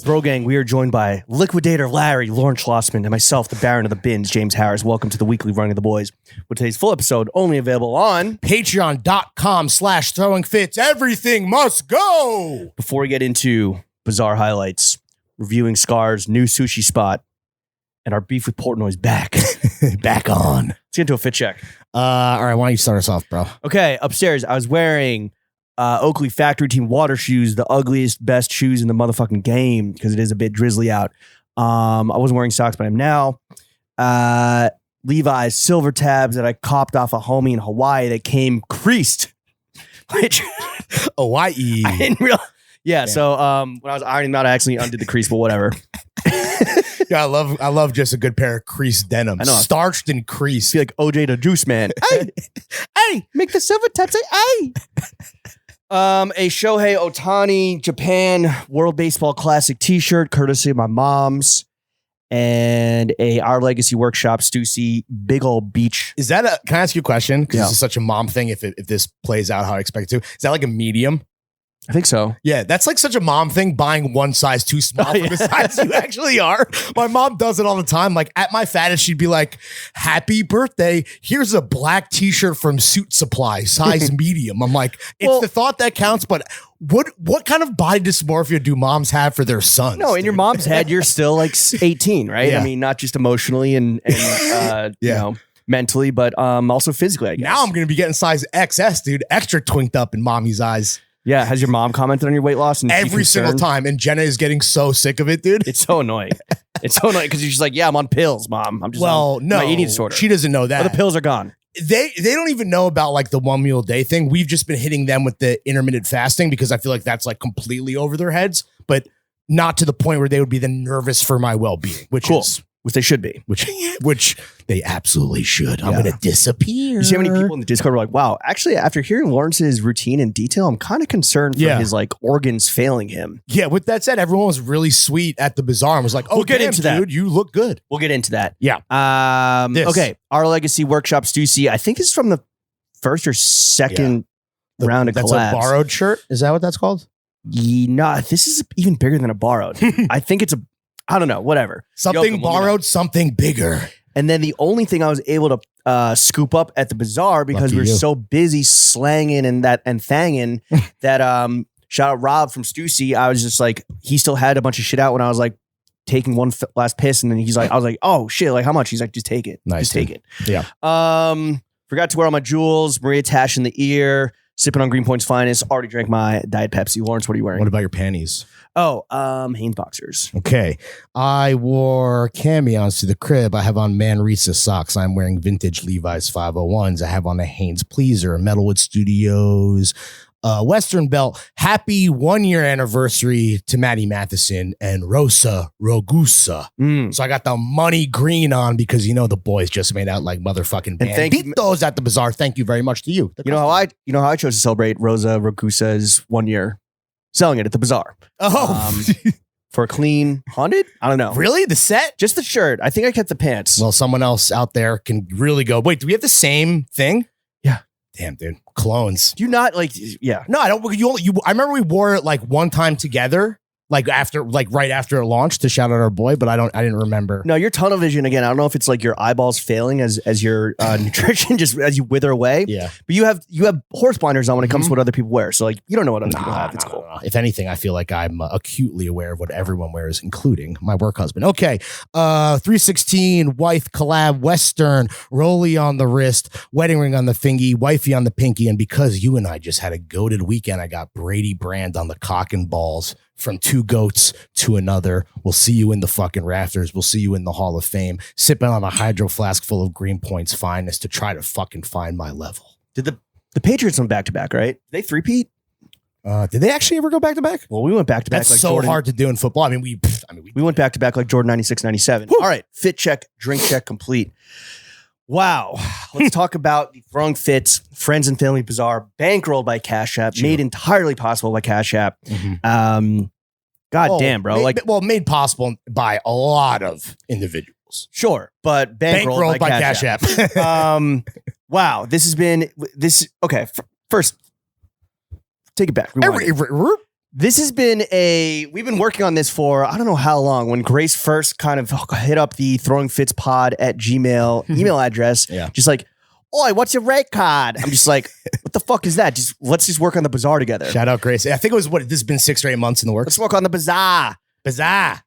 Bro Gang, we are joined by Liquidator Larry, Lauren Schlossman, and myself, the Baron of the Bins, James Harris. Welcome to the weekly Running of the Boys. With today's full episode only available on Patreon.com/throwingfits. Everything must go. Before we get into Bazaar highlights, reviewing Scarr's new sushi spot, and our beef with Portnoy's back. Back on. Let's get into a fit check. All right, why don't you start us off, bro? Okay, upstairs, I was wearing Oakley Factory Team water shoes, the ugliest, best shoes in the motherfucking game because it is a bit drizzly out. I wasn't wearing socks, but I'm now. Levi's silver tabs that I copped off a homie in Hawaii that came creased. Which Hawaii. I didn't realize. Yeah, so when I was ironing them out, I actually undid the crease, but whatever. Yeah, I love just a good pair of creased denim. I know. Starched and creased. I feel like OJ the Juice Man. Hey, make the silver tabs say, hey. A Shohei Ohtani Japan World Baseball Classic t-shirt, courtesy of my mom's, and a Our Legacy Workshop Stussy big old beach. Is that can I ask you a question? Because Yeah. this is such a mom thing. If this plays out how I expect it to, is that like a medium? I think so. Yeah, that's like such a mom thing, buying one size too small for the size you actually are. My mom does it all the time. Like at my fattest, she'd be like, happy birthday. Here's a black t-shirt from Suit Supply, size medium. I'm like, it's the thought that counts, but what kind of body dysmorphia do moms have for their sons? No, in your mom's head, you're still like 18, right? Yeah. I mean, not just emotionally and you know, mentally, but also physically, I guess. Now I'm going to be getting size XS, dude. Extra twinked up in mommy's eyes. Yeah, has your mom commented on your weight loss? And Every single time. And Jenna is getting so sick of it, dude. It's so annoying. It's so annoying because she's like, yeah, I'm on pills, mom. I'm just on no, my eating disorder. She doesn't know that. But the pills are gone. They don't even know about like the 1 meal a day thing. We've just been hitting them with the intermittent fasting because I feel like that's like completely over their heads, but not to the point where they would be then nervous for my well-being, which they should be. Which they absolutely should. I'm going to disappear. You see how many people in the Discord were like, wow, actually, after hearing Lawrence's routine in detail, I'm kind of concerned for his like organs failing him. Yeah, with that said, everyone was really sweet at the Bazaar and was like, oh, we'll get into dude, that. you look good. We'll get into that. Yeah. Okay. Our Legacy Workshop Stussy, I think it's from the first or second round of collabs. That's a borrowed shirt? Is that what that's called? No, this is even bigger than a borrowed. I think it's I don't know, whatever. Something borrowed, something bigger. And then the only thing I was able to scoop up at the Bazaar because we were so busy slanging and thanging that shout out Rob from Stussy. I was just like, he still had a bunch of shit out when I was like taking one last piss, and then he's like, I was like, oh shit, like how much? He's like, just take it. Nice, just take it. Yeah. Forgot to wear all my jewels, Maria Tash in the ear, sipping on Greenpoint's finest, already drank my Diet Pepsi. Lawrence, what are you wearing? What about your panties? Oh, Hanes boxers. Okay. I wore camions to the crib. I have on Manresa socks. I'm wearing vintage Levi's 501s. I have on a Hanes Pleaser, Metalwood Studios, Western Belt. Happy 1 year anniversary to Maddie Matheson and Rosa Rogusa. So I got the money green on because you know the boys just made out like motherfucking band. Beat those at the Bazaar. Thank you very much to you. You know how I chose to celebrate Rosa Rogusa's 1 year. Selling it at the Bazaar. For a clean 100? I don't know. Really? The set? Just the shirt. I think I kept the pants. Well, someone else out there can really go, wait, do we have the same thing? Yeah. Damn, dude. Clones. Do you not like, yeah. No, I don't. I remember we wore it like one time together. Right after it launched to shout out our boy, but I didn't remember. No, your tunnel vision again. I don't know if it's like your eyeballs failing as your nutrition just as you wither away. Yeah, but you have horse blinders on when it comes to what other people wear. So like you don't know what other people have. It's cool. If anything, I feel like I'm acutely aware of what everyone wears, including my work husband. Okay, 316 wife collab Western rolly on the wrist, wedding ring on the fingy, wifey on the pinky, and because you and I just had a goated weekend, I got Brady brand on the cock and balls. From two goats to another. We'll see you in the fucking rafters. We'll see you in the Hall of Fame, sipping on a hydro flask full of Greenpoint's finest to try to fucking find my level. Did the Patriots went back to back, right? Did they three-peat? Did they actually ever go back to back? Well, we went back to back. That's like so hard to do in football. I mean, we went back to back like Jordan 96, 97. Woo! All right. Fit check, drink check complete. Wow. Let's talk about the Throwing Fits Friends and Family Bazaar, bankrolled by Cash App, made entirely possible by Cash App. God damn, bro. Made possible by a lot of individuals. Sure, but bankrolled by Cash App. Wow. This has been okay. First, take it back. Rewind it. This has been we've been working on this for, I don't know how long. When Grace first kind of hit up the throwingfitspod@gmail email address, just like, oi, what's your rate card? I'm just like, what the fuck is that? Let's just work on the Bazaar together. Shout out Grace. I think it was this has been 6 or 8 months in the works. Let's work on the Bazaar. Bazaar.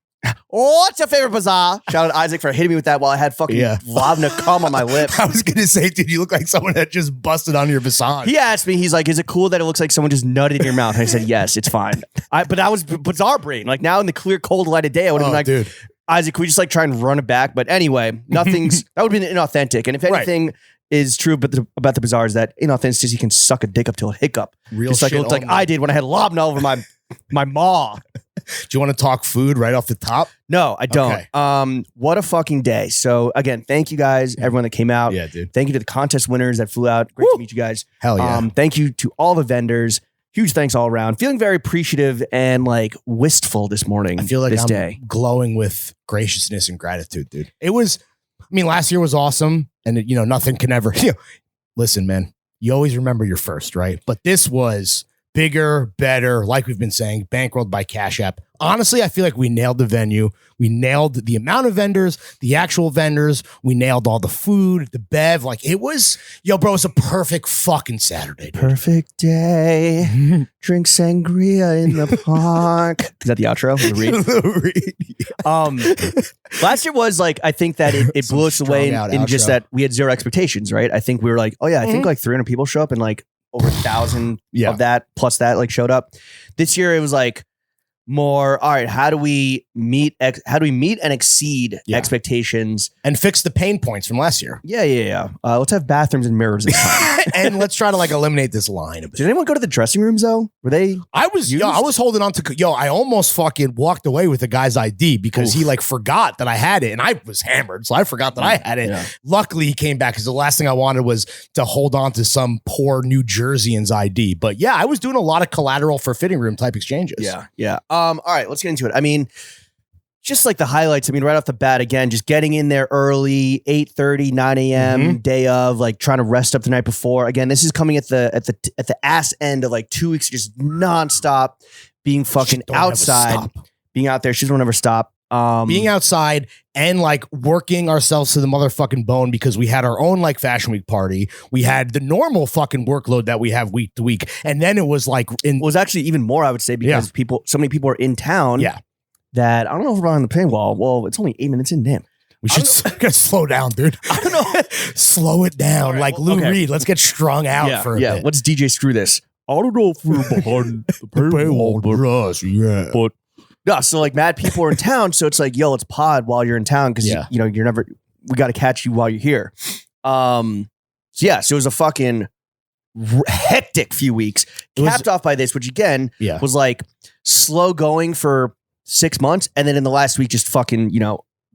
Oh, what's your favorite Bazaar? Shout out Isaac for hitting me with that while I had fucking lavender cum on my lip. I was going to say, dude, you look like someone that just busted on your Bazaar. He asked me, he's like, is it cool that it looks like someone just nutted in your mouth? And I said, yes, it's fine. But that was Bazaar brain. Like now in the clear, cold light of day, I would have been like, dude. Isaac, can we just like try and run it back? But anyway, that would have been inauthentic. And if anything is true about the Bazaar is that inauthenticity can suck a dick up to a hiccup. Real just like it looked like I did when I had lobna over my maw. Do you want to talk food right off the top? No, I don't. Okay. What a fucking day. So again, thank you guys, everyone that came out. Yeah, dude. Thank you to the contest winners that flew out. Great to meet you guys. Hell yeah. Thank you to all the vendors. Huge thanks all around. Feeling very appreciative and like wistful this morning. I feel like this I'm day. glowing with graciousness and gratitude, dude. It was, last year was awesome. And nothing can ever, listen, man, you always remember your first, right? But this was bigger, better, like we've been saying, bankrolled by Cash App. Honestly, I feel like we nailed the venue. We nailed the amount of vendors, the actual vendors. We nailed all the food, the bev. Like it was, bro, it's a perfect fucking Saturday. Dude. Perfect day. Drink sangria in the park. Is that the outro? The read? Last year was like, I think that it blew us away in just that we had zero expectations, right? I think we were like, oh yeah, I think like 300 people show up and like over 1,000 of that plus that like showed up. This year it was like more, all right, how do we meet and exceed expectations and fix the pain points from last year? Yeah. Let's have bathrooms and mirrors this time. And let's try to like eliminate this line a bit. Did anyone go to the dressing rooms though? Were they? I was holding on to, I almost fucking walked away with the guy's ID because he like forgot that I had it and I was hammered. So I forgot that I had it. Yeah. Luckily he came back because the last thing I wanted was to hold on to some poor New Jerseyans ID. But yeah, I was doing a lot of collateral for fitting room type exchanges. Yeah. All right, let's get into it. I mean, just like the highlights, right off the bat, again, just getting in there early, 8:30, 9 a.m., day of, like trying to rest up the night before. Again, this is coming at the ass end of like 2 weeks, just nonstop being fucking outside, being out there. She don't ever stop. Being outside and like working ourselves to the motherfucking bone because we had our own like fashion week party. We had the normal fucking workload that we have week to week. And then it was like, it was actually even more, I would say, because so many people are in town that I don't know if we're on the paywall. Well, it's only 8 minutes in. Damn. We should slow down, dude. I don't know. Slow it down. Right, like Lou Reed. Let's get strung out for a bit. Let's DJ screw this. I don't know if we're behind the paywall, but yeah, so like mad people are in town, so it's like, yo, let's pod while you're in town because you're never. We got to catch you while you're here. So it was a fucking hectic few weeks, capped off by this, which again was like slow going for 6 months, and then in the last week, just fucking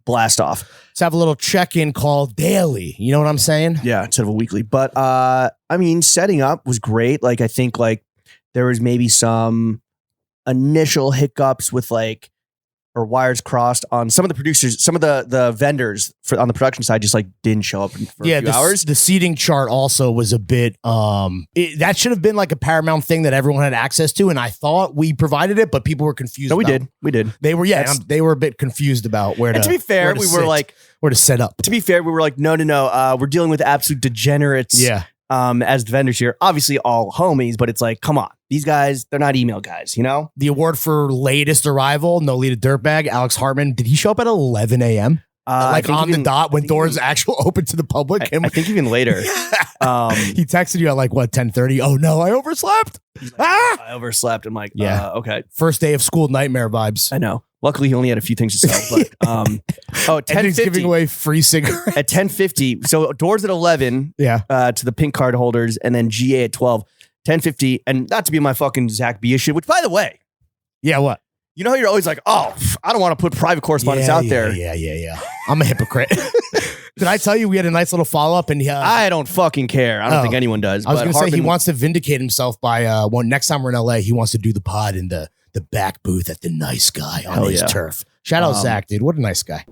blast off. Let's have a little check-in call daily. You know what I'm saying? Yeah, instead of a weekly. But setting up was great. Like I think like there was maybe some initial hiccups with like or wires crossed on some of the producers, some of the vendors on the production side just like didn't show up for a few hours. The seating chart also was a bit that should have been like a Paramount thing that everyone had access to, and I thought we provided it, but people were confused. No, we did. They were they were a bit confused about where to be fair, where to set up. To be fair, we were like, no, we're dealing with absolute degenerates. Yeah. As the vendors here, obviously all homies, but it's like, come on, these guys, they're not email guys, The award for latest arrival, No Lead a Dirtbag, Alex Hartman. Did he show up at 11 a.m.? Like on the dot when doors actually open to the public? I think even later. He texted you at like, 10:30? Oh no, I overslept. Like, I overslept. I'm like, okay. First day of school nightmare vibes. I know. Luckily, he only had a few things to sell. But, 10:50. He's giving away free cigarettes. At 10:50. So doors at 11 to the pink card holders, and then GA at 12. 10:50. And not to be my fucking Zach B shit, which by the way. Yeah, what? You know how you're always like, oh, I don't want to put private correspondence out there. Yeah. I'm a hypocrite. Did I tell you we had a nice little follow-up? And I don't fucking care. I don't think anyone does. I was going to say he wants to vindicate himself by next time we're in LA, he wants to do the pod in the back booth at the Nice Guy on his turf. Shout out Zach, dude. What a nice guy.